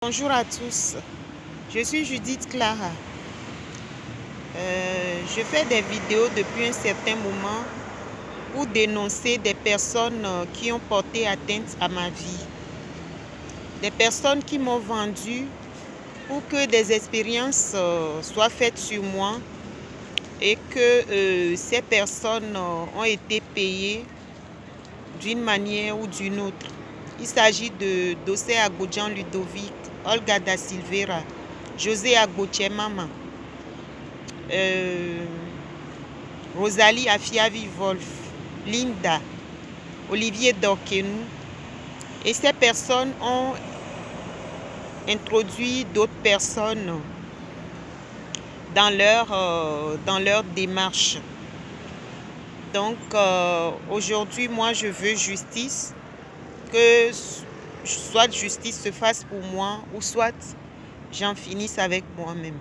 Bonjour à tous, je suis Judith Clara. Je fais des vidéos depuis un certain moment pour dénoncer des personnes qui ont porté atteinte à ma vie. Des personnes qui m'ont vendu pour que des expériences soient faites sur moi et que ces personnes ont été payées d'une manière ou d'une autre. Il s'agit de Dossé Agodjan Ludovic, Olga da Silveira, José Agochemama, Rosalie Afiavi Wolf, Linda, Olivier Dorkenou. Et ces personnes ont introduit d'autres personnes dans leur démarche. Donc aujourd'hui, moi je veux justice, que soit justice se fasse pour moi ou soit j'en finisse avec moi-même.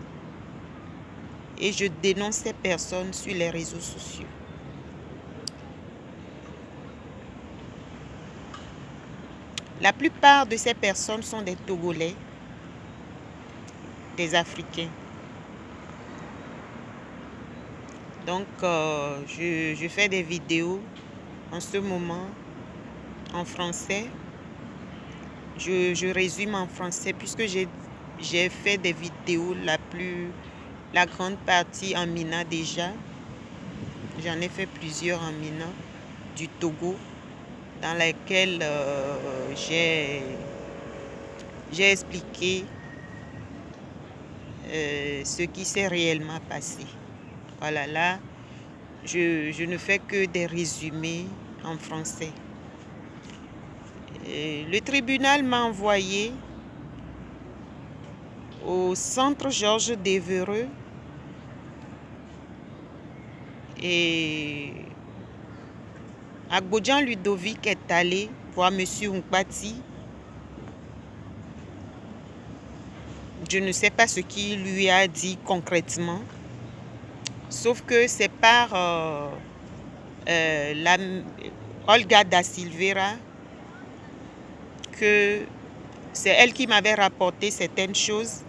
Et je dénonce ces personnes sur les réseaux sociaux. La plupart de ces personnes sont des Togolais, des Africains. Donc, je fais des vidéos en ce moment en français. Je résume en français puisque j'ai fait des vidéos la grande partie en Mina déjà. J'en ai fait plusieurs en Mina du Togo dans lesquelles j'ai expliqué ce qui s'est réellement passé. Voilà, là, je ne fais que des résumés en français. Le tribunal m'a envoyé au centre Georges Devereux et Agodjan Ludovic est allé voir M. Nkpati. Je ne sais pas ce qu'il lui a dit concrètement, sauf que c'est par Olga da Silveira que c'est elle qui m'avait rapporté certaines choses,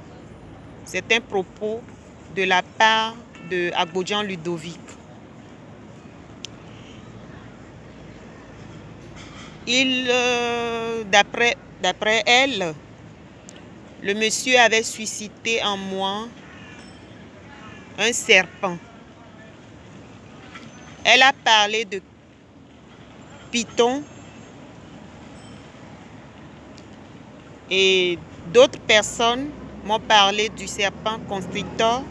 certains propos de la part de Agodjan Ludovic. D'après elle, le monsieur avait suscité en moi un serpent. Elle a parlé de python et d'autres personnes m'ont parlé du serpent constrictor.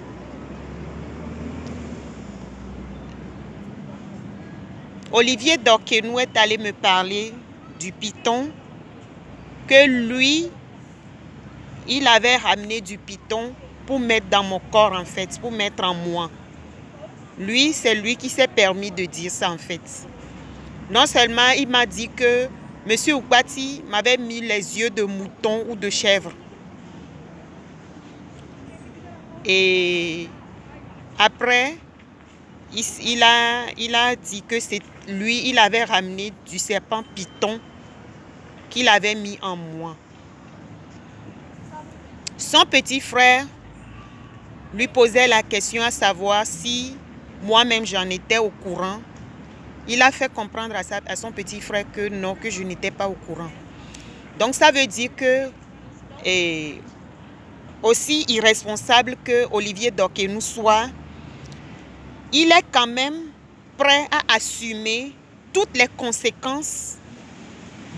Olivier Dorkenou est allé me parler du python, que lui, il avait ramené du python pour mettre dans mon corps en fait, pour mettre en moi. Lui, c'est lui qui s'est permis de dire ça en fait. Non seulement il m'a dit que M. Nkpati m'avait mis les yeux de mouton ou de chèvre. Et après, il a dit que c'est lui, il avait ramené du serpent python qu'il avait mis en moi. Son petit frère lui posait la question à savoir si moi-même j'en étais au courant. Il a fait comprendre à son petit frère que non, que je n'étais pas au courant. Donc ça veut dire que aussi irresponsable que Olivier Dorkenou soit, il est quand même prêt à assumer toutes les conséquences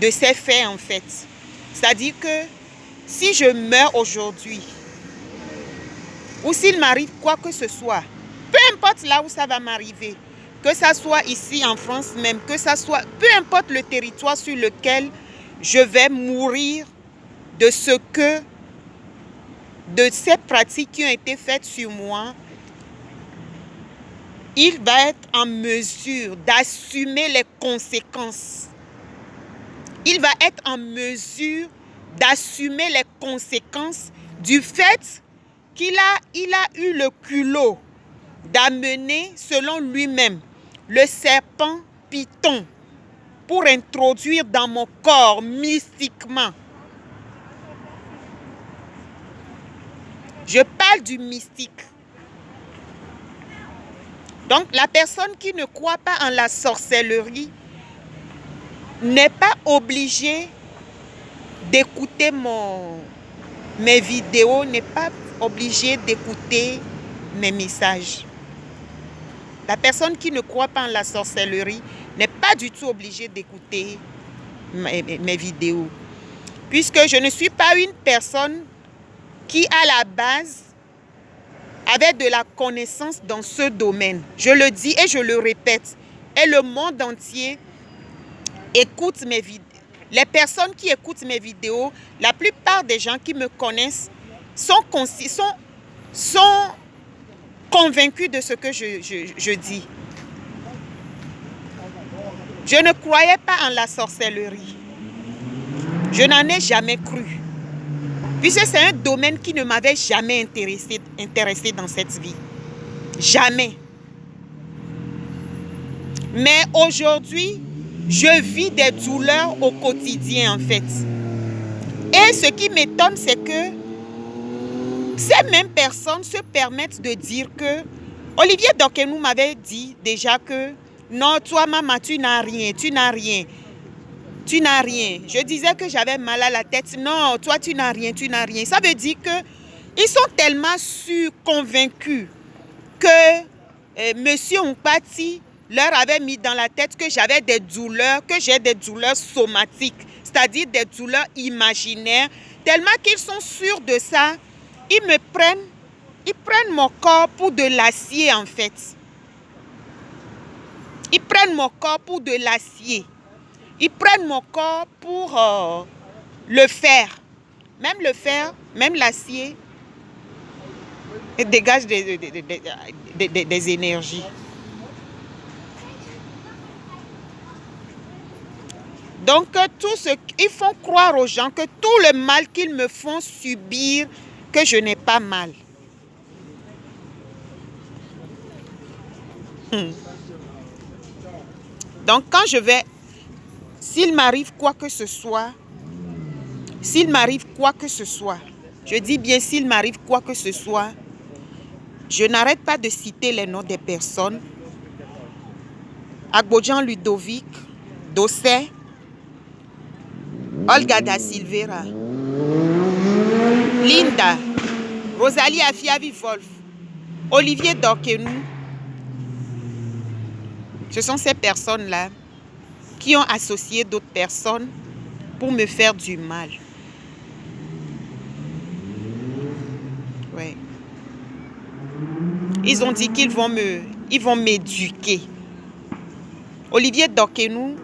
de ces faits en fait. C'est-à-dire que si je meurs aujourd'hui, ou s'il m'arrive quoi que ce soit, peu importe là où ça va m'arriver, que ça soit ici en France même, que ça soit, peu importe le territoire sur lequel je vais mourir de ces pratiques qui ont été faites sur moi, il va être en mesure d'assumer les conséquences. Il va être en mesure d'assumer les conséquences du fait qu'il a eu le culot d'amener, selon lui-même, le serpent python pour introduire dans mon corps mystiquement. Je parle du mystique. Donc, la personne qui ne croit pas en la sorcellerie n'est pas obligée d'écouter mes vidéos, n'est pas obligée d'écouter mes messages. La personne qui ne croit pas en la sorcellerie n'est pas du tout obligée d'écouter mes vidéos. Puisque je ne suis pas une personne qui, à la base, avait de la connaissance dans ce domaine. Je le dis et je le répète. Et le monde entier écoute mes vidéos. Les personnes qui écoutent mes vidéos, la plupart des gens qui me connaissent sont convaincus de ce que je dis. Je ne croyais pas en la sorcellerie. Je n'en ai jamais cru. Puisque c'est un domaine qui ne m'avait jamais intéressé dans cette vie. Jamais. Mais aujourd'hui, je vis des douleurs au quotidien en fait. Et ce qui m'étonne, c'est que ces mêmes personnes se permettent de dire que Olivier Dokenou m'avait dit déjà que non, toi maman, tu n'as rien, tu n'as rien. Tu n'as rien. Je disais que j'avais mal à la tête. Non, toi, tu n'as rien, tu n'as rien. Ça veut dire qu'ils sont tellement convaincus que Monsieur Mpati leur avait mis dans la tête que j'avais des douleurs, que j'ai des douleurs somatiques, c'est-à-dire des douleurs imaginaires. Tellement qu'ils sont sûrs de ça, ils prennent mon corps pour de l'acier en fait. Ils prennent mon corps pour de l'acier. Ils prennent mon corps pour le fer. Même le fer, même l'acier, dégage des énergies. Donc, ils font croire aux gens que tout le mal qu'ils me font subir, que je n'ai pas mal. Donc, quand je vais... S'il m'arrive quoi que ce soit, je dis bien s'il m'arrive quoi que ce soit, je n'arrête pas de citer les noms des personnes. Agbodjan Ludovic, Dossé, Olga da Silveira, Linda, Rosalie Afiavi-Wolf, Olivier Dokenou. Ce sont ces personnes-là qui ont associé d'autres personnes pour me faire du mal. Ouais. Ils ont dit qu'ils vont m'éduquer. Olivier Dokenou,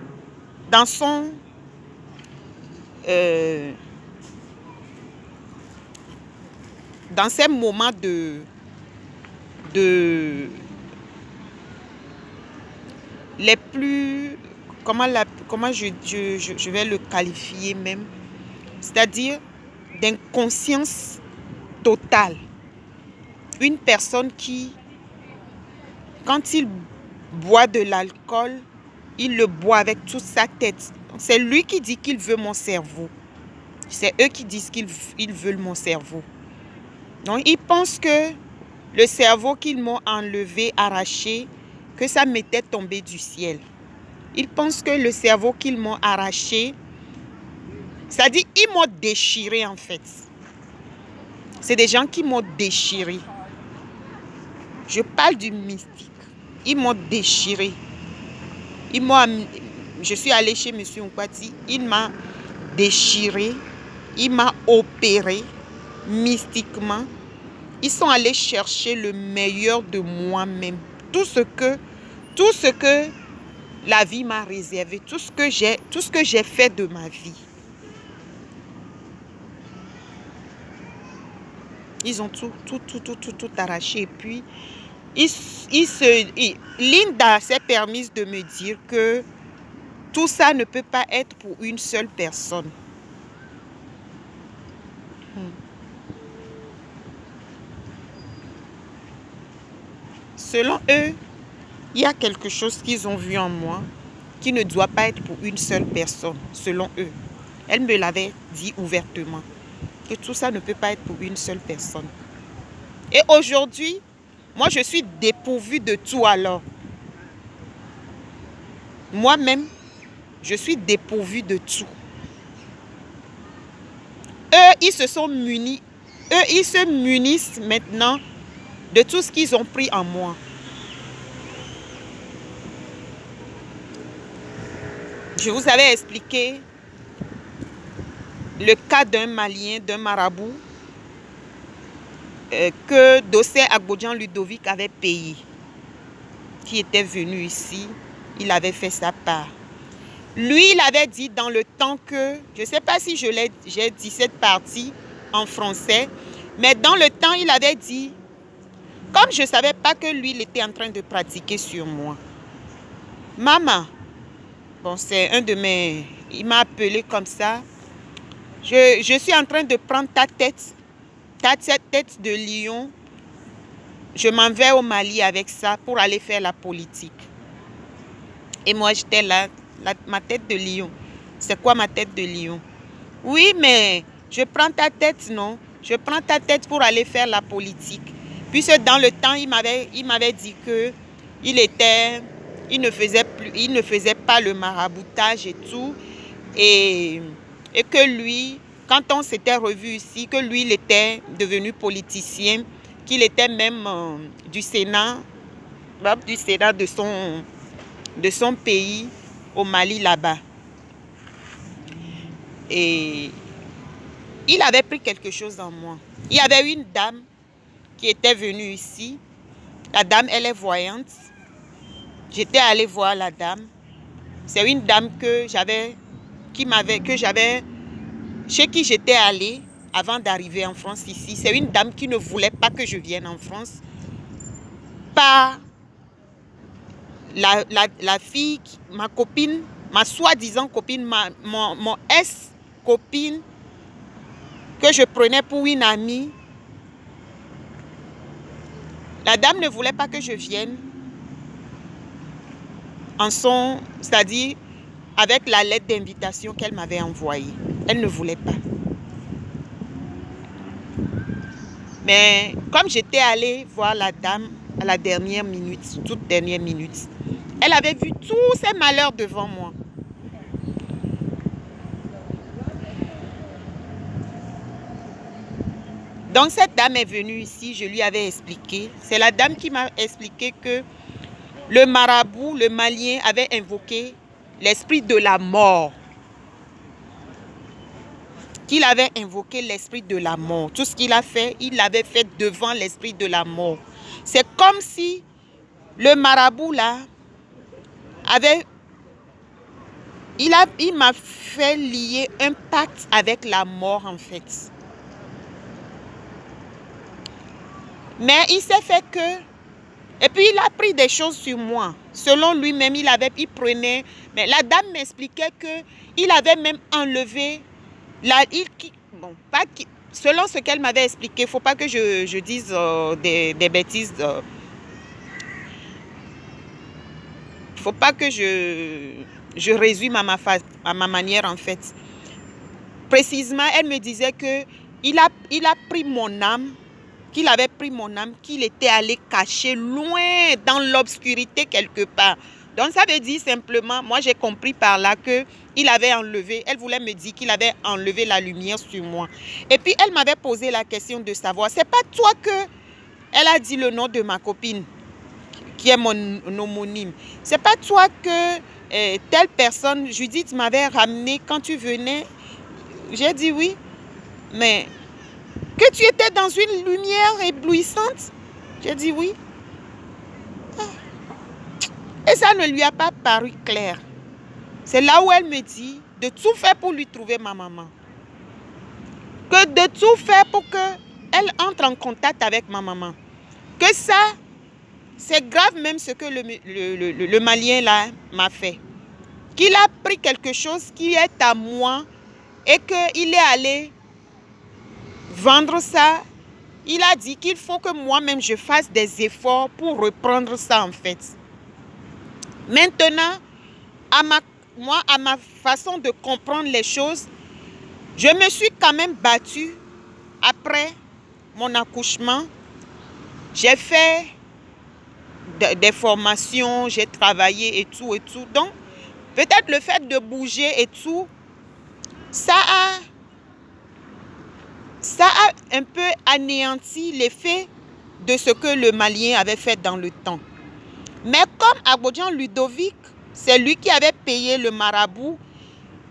dans ces moments les plus, comment je vais le qualifier même, c'est-à-dire d'inconscience totale. Une personne qui, quand il boit de l'alcool, il le boit avec toute sa tête. C'est lui qui dit qu'il veut mon cerveau. C'est eux qui disent qu'ils veulent mon cerveau. Donc, ils pensent que le cerveau qu'ils m'ont enlevé, arraché, que ça m'était tombé du ciel. Ils pensent que le cerveau qu'ils m'ont arraché, c'est-à-dire ils m'ont déchiré en fait. C'est des gens qui m'ont déchiré. Je parle du mystique. Ils m'ont déchiré. Je suis allée chez M. Mpati. Il m'a déchiré. Il m'a opéré mystiquement. Ils sont allés chercher le meilleur de moi-même. Tout ce que la vie m'a réservé, tout ce que j'ai fait de ma vie. Ils ont tout arraché. Et puis, Linda s'est permise de me dire que tout ça ne peut pas être pour une seule personne. Selon eux, il y a quelque chose qu'ils ont vu en moi qui ne doit pas être pour une seule personne, selon eux. Elle me l'avait dit ouvertement, que tout ça ne peut pas être pour une seule personne. Et aujourd'hui, moi, je suis dépourvue de tout alors. Moi-même, je suis dépourvue de tout. Eux, ils se sont munis. Eux, ils se munissent maintenant de tout ce qu'ils ont pris en moi. Je vous avais expliqué le cas d'un Malien, d'un marabout, que Dossé Agbodjan Ludovic avait payé, qui était venu ici. Il avait fait sa part. Lui, il avait dit dans le temps que, je ne sais pas si j'ai dit cette partie en français, mais dans le temps, il avait dit, comme je ne savais pas que lui, il était en train de pratiquer sur moi. Maman, bon, c'est un de mes... Il m'a appelé comme ça. Je suis en train de prendre ta tête de lion. Je m'en vais au Mali avec ça pour aller faire la politique. Et moi, j'étais là, ma tête de lion. C'est quoi ma tête de lion? Oui, mais je prends ta tête, non? Je prends ta tête pour aller faire la politique. Puisque dans le temps, il m'avait dit que il ne faisait pas le maraboutage et tout. Et que lui, quand on s'était revu ici, que lui, il était devenu politicien, qu'il était même du Sénat de son pays au Mali là-bas. Et il avait pris quelque chose en moi. Il y avait une dame qui était venue ici. La dame, elle est voyante. J'étais allée voir la dame. C'est une dame chez qui j'étais allée avant d'arriver en France ici. C'est une dame qui ne voulait pas que je vienne en France. Par la fille, ma copine, ma soi-disant copine, mon ex-copine, que je prenais pour une amie. La dame ne voulait pas que je vienne c'est-à-dire avec la lettre d'invitation qu'elle m'avait envoyée. Elle ne voulait pas. Mais comme j'étais allée voir la dame à la dernière minute, toute dernière minute, elle avait vu tous ces malheurs devant moi. Donc cette dame est venue ici, je lui avais expliqué. C'est la dame qui m'a expliqué que le marabout, le Malien, avait invoqué l'esprit de la mort. Qu'il avait invoqué l'esprit de la mort. Tout ce qu'il a fait, il l'avait fait devant l'esprit de la mort. C'est comme si le marabout là il m'a fait lier un pacte avec la mort en fait. Mais il s'est fait que... Et puis il a pris des choses sur moi. Selon lui-même, il prenait... Mais la dame m'expliquait qu'il avait même enlevé... selon ce qu'elle m'avait expliqué, il ne faut pas que je dise des bêtises. Il ne faut pas que je résume à ma manière en fait. Précisément, elle me disait qu'il a pris mon âme, qu'il était allé cacher loin dans l'obscurité quelque part. Donc ça veut dire simplement, moi j'ai compris par là qu'il avait enlevé, elle voulait me dire qu'il avait enlevé la lumière sur moi. Et puis elle m'avait posé la question de savoir, c'est pas toi elle a dit le nom de ma copine, qui est mon homonyme. C'est pas toi que telle personne, Judith, m'avait ramené quand tu venais. J'ai dit oui, mais que tu étais dans une lumière éblouissante. J'ai dit oui. Et ça ne lui a pas paru clair. C'est là où elle me dit de tout faire pour lui trouver ma maman. Que de tout faire pour qu'elle entre en contact avec ma maman. Que ça, c'est grave même ce que le Malien là m'a fait. Qu'il a pris quelque chose qui est à moi et qu'il est allé vendre ça. Il a dit qu'il faut que moi-même je fasse des efforts pour reprendre ça en fait. Maintenant, à ma façon de comprendre les choses, je me suis quand même battue après mon accouchement J'ai fait des formations, j'ai travaillé et tout et tout. Donc, peut-être le fait de bouger et tout, ça a un peu anéanti l'effet de ce que le Malien avait fait dans le temps. Mais comme Abidjan Ludovic, c'est lui qui avait payé le marabout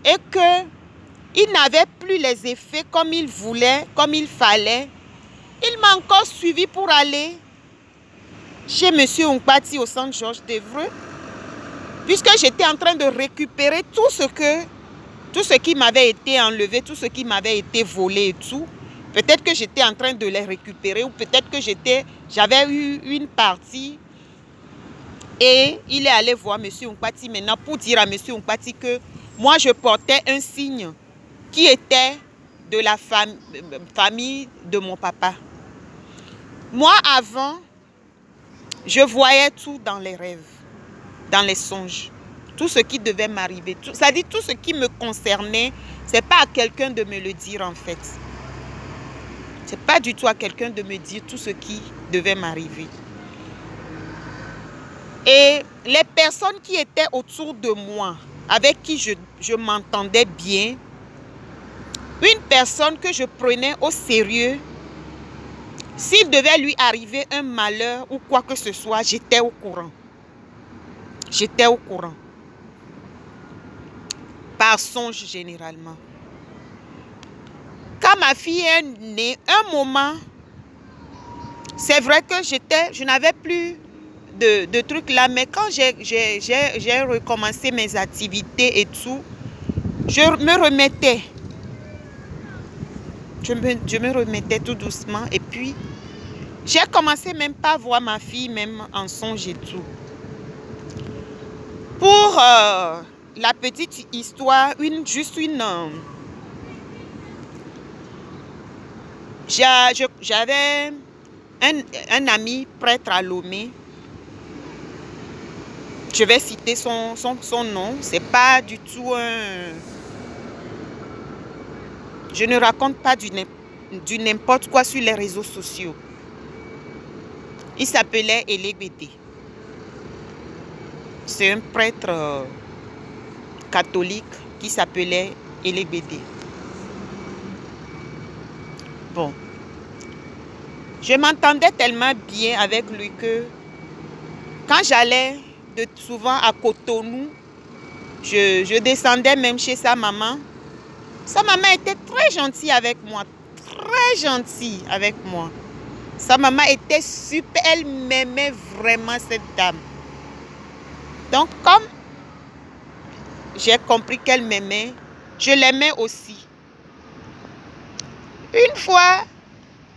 et qu'il n'avait plus les effets comme il voulait, comme il fallait, il m'a encore suivi pour aller chez M. Unkpati au centre Georges d'Evreux, puisque j'étais en train de récupérer tout ce qui m'avait été enlevé, tout ce qui m'avait été volé et tout. Peut-être que j'étais en train de les récupérer ou peut-être que j'avais eu une partie et il est allé voir M. Unkpati maintenant pour dire à M. Unkpati que moi je portais un signe qui était de la famille de mon papa. Moi avant, je voyais tout dans les rêves, dans les songes, tout ce qui devait m'arriver. C'est-à-dire tout ce qui me concernait, c'est pas à quelqu'un de me le dire en fait. C'est pas du tout à quelqu'un de me dire tout ce qui devait m'arriver. Et les personnes qui étaient autour de moi, avec qui je m'entendais bien, une personne que je prenais au sérieux, s'il devait lui arriver un malheur ou quoi que ce soit, j'étais au courant. J'étais au courant. Par songe généralement. Quand ma fille est née, un moment, c'est vrai que je n'avais plus de trucs là, mais quand j'ai recommencé mes activités et tout, je me remettais. Je me remettais tout doucement et puis j'ai commencé même pas à voir ma fille même en songe et tout. Pour la petite histoire, j'avais un ami prêtre à Lomé. Je vais citer son nom. C'est pas du tout un... Je ne raconte pas du n'importe quoi sur les réseaux sociaux. Il s'appelait Elegbede. C'est un prêtre catholique qui s'appelait Elegbede. Bon. Je m'entendais tellement bien avec lui que quand j'allais souvent à Cotonou, je descendais même chez sa maman. Sa maman était très gentille avec moi. Très gentille avec moi. Sa maman était super. Elle m'aimait vraiment, cette dame. Donc, comme j'ai compris qu'elle m'aimait, je l'aimais aussi. Une fois,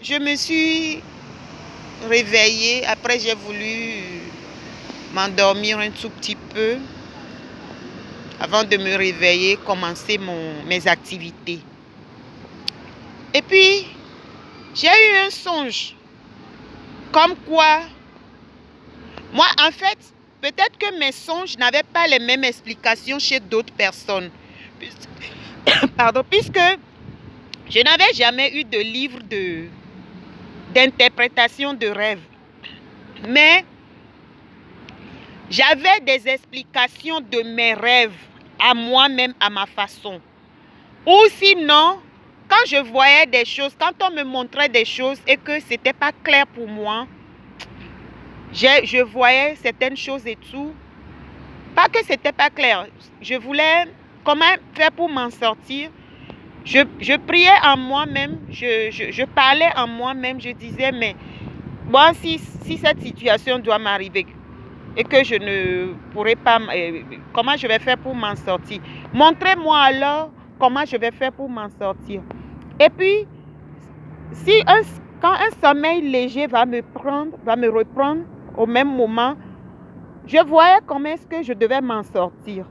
je me suis réveillée. Après, j'ai voulu m'endormir un tout petit peu avant de me réveiller, commencer mes activités. Et puis, j'ai eu un songe. Comme quoi, moi, en fait, peut-être que mes songes n'avaient pas les mêmes explications chez d'autres personnes. Pardon, puisque je n'avais jamais eu de livre d'interprétation de rêve. Mais j'avais des explications de mes rêves à moi-même, à ma façon. Ou sinon, quand je voyais des choses, quand on me montrait des choses et que ce n'était pas clair pour moi, je voyais certaines choses et tout. Pas que ce n'était pas clair. Je voulais comment faire pour m'en sortir. Je priais en moi-même, je parlais en moi-même, je disais, mais moi, si cette situation doit m'arriver et que je ne pourrai pas, comment je vais faire pour m'en sortir? Montrez-moi alors comment je vais faire pour m'en sortir. Et puis, quand un sommeil léger va me reprendre au même moment, je voyais comment est-ce que je devais m'en sortir.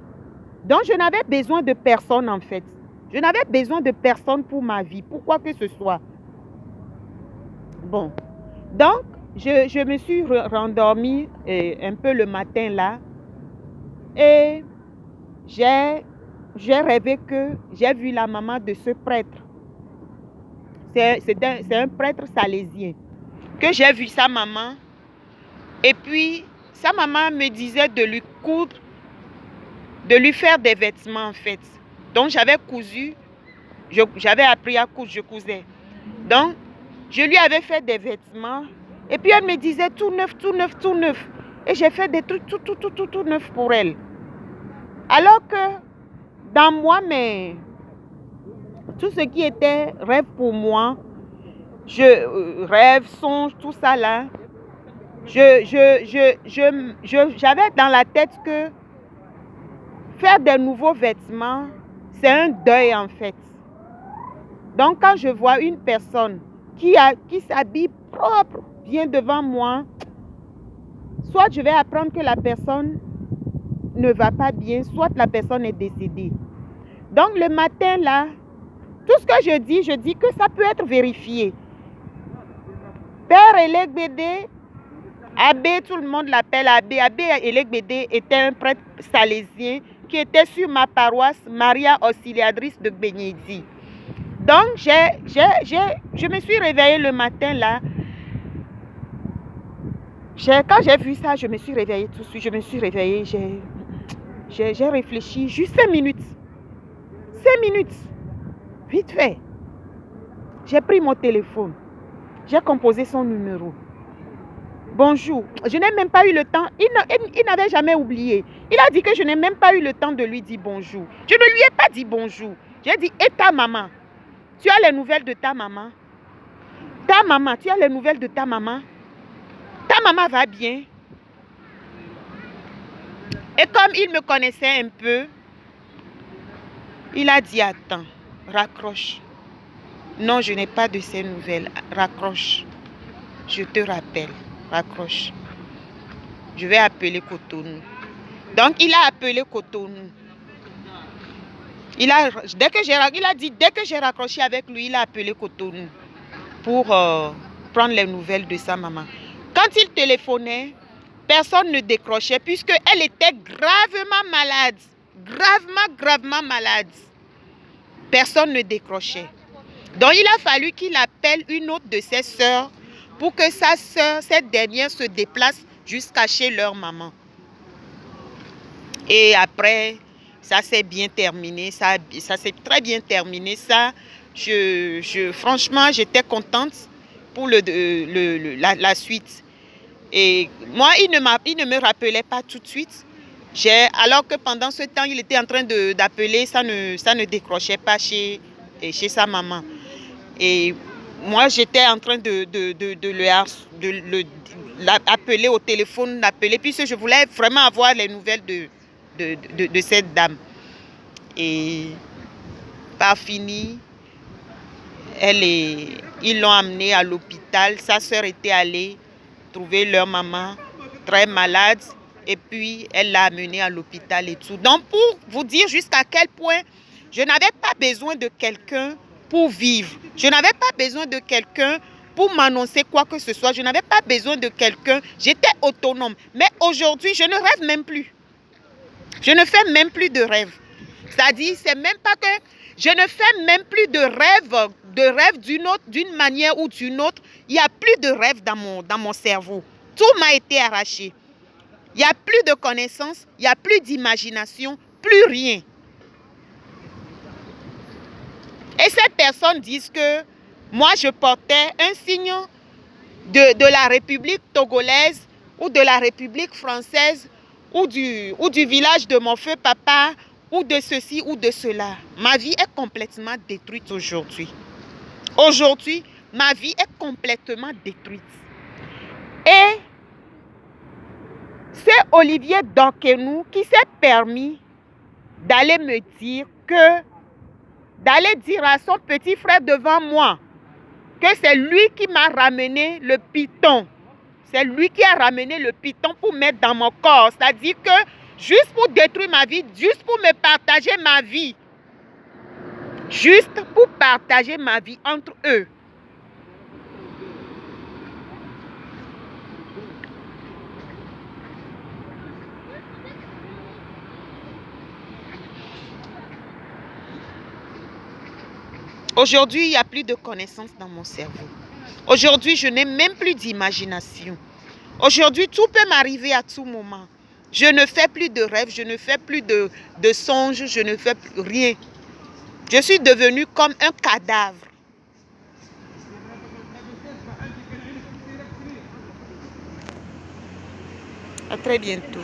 Donc, je n'avais besoin de personne en fait. Je n'avais besoin de personne pour ma vie, pour quoi que ce soit. Bon, donc, je me suis rendormie un peu le matin là. Et j'ai rêvé que j'ai vu la maman de ce prêtre. C'est un prêtre salésien. que j'ai vu sa maman. Et puis, sa maman me disait de lui coudre, de lui faire des vêtements en fait. Donc, j'avais cousu, j'avais appris à coudre, je cousais. Donc, je lui avais fait des vêtements. Et puis, elle me disait tout neuf, tout neuf, tout neuf. Et j'ai fait des trucs tout neuf pour elle. Alors que dans moi, mais tout ce qui était rêve pour moi, rêve, songe, tout ça là, j'avais dans la tête que faire des nouveaux vêtements, c'est un deuil en fait. Donc quand je vois une personne qui s'habille propre, vient devant moi, soit je vais apprendre que la personne ne va pas bien, soit la personne est décédée. Donc le matin là, tout ce que je dis que ça peut être vérifié. Père Elegbede, Abbé, tout le monde l'appelle Abbé. Abbé Elegbede était un prêtre salésien qui était sur ma paroisse Maria Auxiliatrice de Gbenyedi. Donc, je me suis réveillée le matin là. Quand j'ai vu ça, je me suis réveillée tout de suite. Je me suis réveillée, j'ai réfléchi juste 5 minutes. 5 minutes. Vite fait. J'ai pris mon téléphone. J'ai composé son numéro. Bonjour. Je n'ai même pas eu le temps. Il n'avait jamais oublié. Il a dit que je n'ai même pas eu le temps de lui dire bonjour. Je ne lui ai pas dit bonjour. J'ai dit, et ta maman? Tu as les nouvelles de ta maman? Ta maman, tu as les nouvelles de ta maman? Ta maman va bien? Et comme il me connaissait un peu, il a dit, attends, raccroche. Non, je n'ai pas de ces nouvelles. Raccroche. Je te rappelle. Raccroche. Je vais appeler Cotonou. Donc, il a appelé Cotonou. Dès que j'ai raccroché avec lui, il a appelé Cotonou pour prendre les nouvelles de sa maman. Quand il téléphonait, personne ne décrochait puisqu'elle était gravement malade. Gravement malade. Personne ne décrochait. Donc, il a fallu qu'il appelle une autre de ses sœurs pour que sa sœur, cette dernière, se déplace jusqu'à chez leur maman. Et après, ça s'est bien terminé. Ça s'est très bien terminé. Ça, franchement, j'étais contente pour la suite. Et moi, il ne me rappelait pas tout de suite. Alors que pendant ce temps, il était en train d'appeler, ça ne décrochait pas chez sa maman. Et moi, j'étais en train de l'appeler au téléphone, puisque je voulais vraiment avoir les nouvelles de cette dame. Et par fini, ils l'ont amenée à l'hôpital. Sa sœur était allée trouver leur maman très malade. Et puis, elle l'a amenée à l'hôpital et tout. Donc, pour vous dire jusqu'à quel point je n'avais pas besoin de quelqu'un pour vivre. Je n'avais pas besoin de quelqu'un pour m'annoncer quoi que ce soit. Je n'avais pas besoin de quelqu'un. J'étais autonome. Mais aujourd'hui, je ne rêve même plus. Je ne fais même plus de rêve. C'est-à-dire, c'est même pas que je ne fais même plus de rêve d'une manière ou d'une autre. Il n'y a plus de rêve dans mon cerveau. Tout m'a été arraché. Il n'y a plus de connaissances, il n'y a plus d'imagination, plus rien. Et ces personnes disent que moi, je portais un signe de la République togolaise ou de la République française ou du village de mon feu papa ou de ceci ou de cela. Ma vie est complètement détruite aujourd'hui. Aujourd'hui, ma vie est complètement détruite. Et c'est Olivier Dankenou qui s'est permis d'aller me dire d'aller dire à son petit frère devant moi que c'est lui qui m'a ramené le python. C'est lui qui a ramené le python pour mettre dans mon corps. C'est-à-dire que juste pour détruire ma vie, juste pour me partager ma vie. Juste pour partager ma vie entre eux. Aujourd'hui, il n'y a plus de connaissances dans mon cerveau. Aujourd'hui, je n'ai même plus d'imagination. Aujourd'hui, tout peut m'arriver à tout moment. Je ne fais plus de rêves, je ne fais plus de songes, je ne fais plus rien. Je suis devenue comme un cadavre. À très bientôt.